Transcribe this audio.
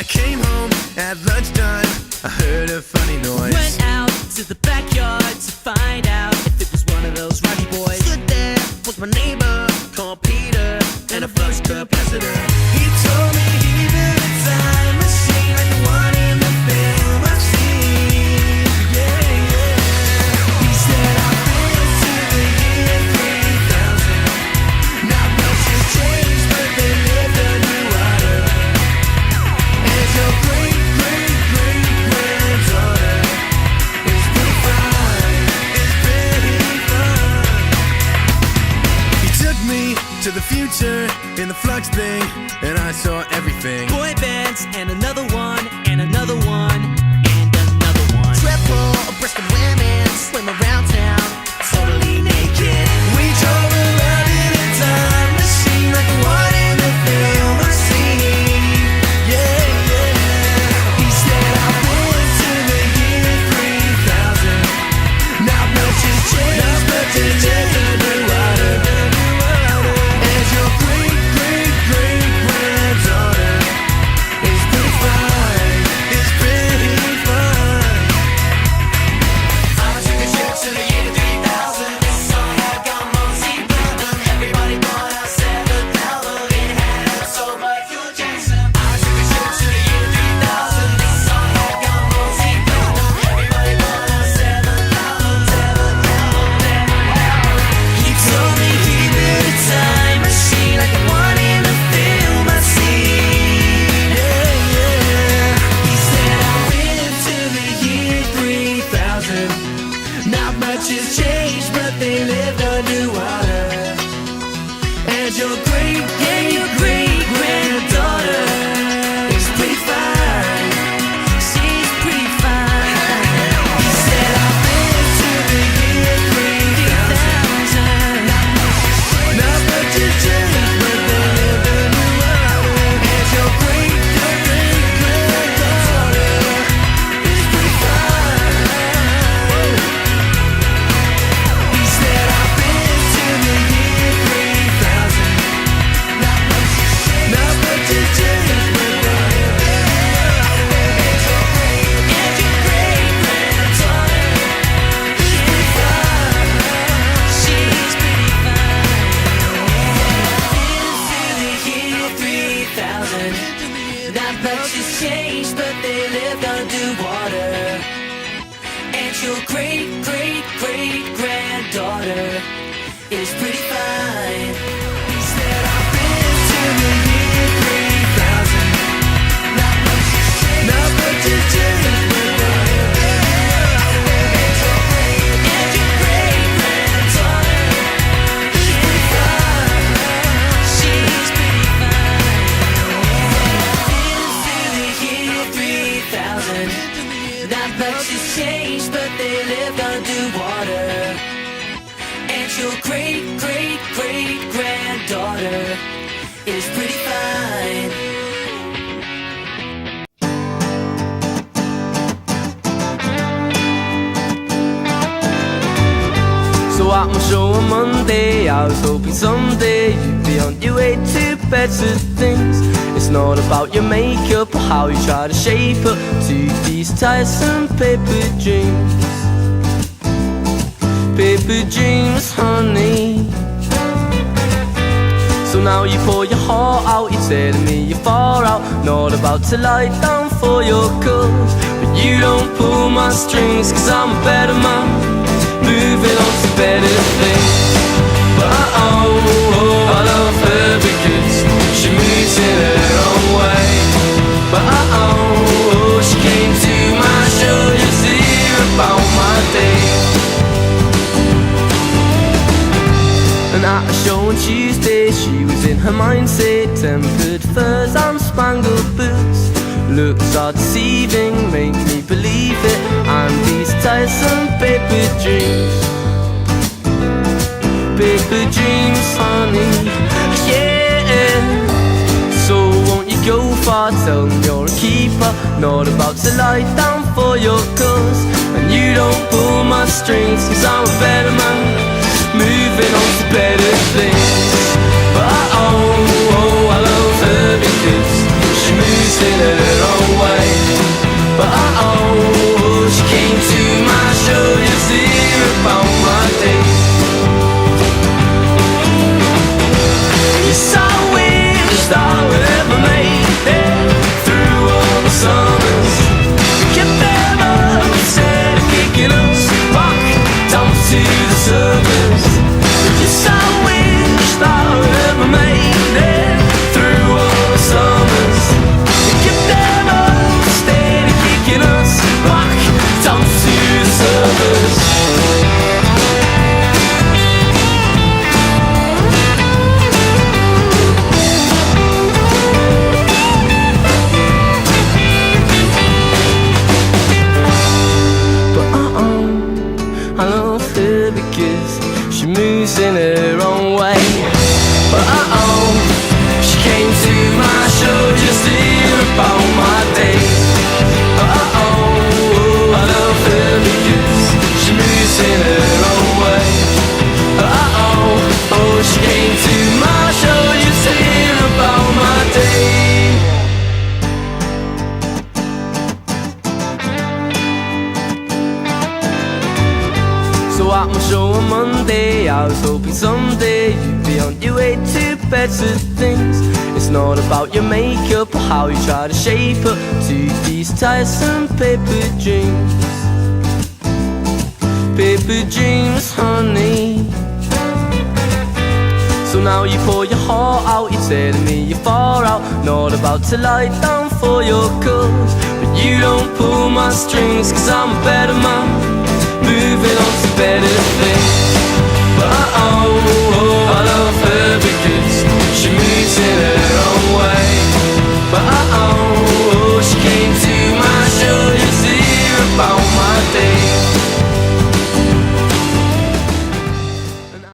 came home at lunchtime, I heard a funny noise. Went out to the backyard to find out if it was one of those rowdy boys. Stood there was my neighbor called Peter and a flux capacitor. He told me he built a time machine like the one in the film I've seen. Yeah, yeah. He said I've been to the year 3000. Not much has changed, but they lived underwater. And your great, great, great granddaughter is pretty fine. It's pretty fun. He took me to the future in the flux thing, and I saw everything. Boy bands and another one and another one and another one. Triple breasted women swim around town, totally naked. We drove around in a time machine like the one in the film I've seen. Yeah, yeah. He said I've been to the year 3000. Not much has changed, but they lived underwater. And your great, great, great granddaughter is pretty fine. It's pretty fun. I took a trip to the year 3000. Saw how come Mosey Platinum. Everybody bought out 7,000. It had sold Michael Jackson. I took a trip to the year 3000. Saw how come Mosey Platinum. Everybody bought out 7,000. He told me he built a time machine like the one in the film I've seen. Yeah, yeah. He said I've been to the year 3000. Not much has changed, but they lived underwater. And your great, yeah, your great granddaughter is pretty fine. She's pretty fine. He said I've been to the year 3000. Not much has changed, but they lived underwater. And your great, great granddaughter is pretty fine. He said I've been to the year 3000. Not much has changed, but they lived underwater. And your great granddaughter is pretty fine. She's pretty fine. Been to the year 3000. Not much has changed, but they lived underwater. And your great, great, great granddaughter is pretty fine. He said I've been to the year 3000. Not much has changed, but they lived underwater. And your great granddaughter is pretty fine. She's pretty fine. Been to the year 3000. Not much has changed, but they lived underwater. And your great, great, great granddaughter is pretty fine. So at my show on Monday, I was hoping someday you'd be on your way to better things. It's not about your makeup or how you try to shape up to these tiresome paper dreams. Paper dreams, honey. So now you pour your heart out, you're telling me you're far out, not about to lie down for your cause. But you don't pull my strings, cause I'm a better man, moving on to better things. But I love her because she moves in her own way. But she came to my show just to hear about my day. And at a show on Tuesday, she was in her mindset, tempered furs and spangled boots. Looks are deceiving, make me believe it, and these tiresome paper dreams. Paper dreams, honey, yeah. So won't you go far, tell them you're a keeper, not about to lie down for your cause. And you don't pull my strings, cause I'm a better man, moving on to better things. But I love her because she moves in her own better things. It's not about your makeup or how you try to shape up to these tiresome paper dreams. Paper dreams, honey. So now you pour your heart out, you're telling me you're far out, not about to lie down for your cause. But you don't pull my strings, cause I'm a better man, moving on to better things.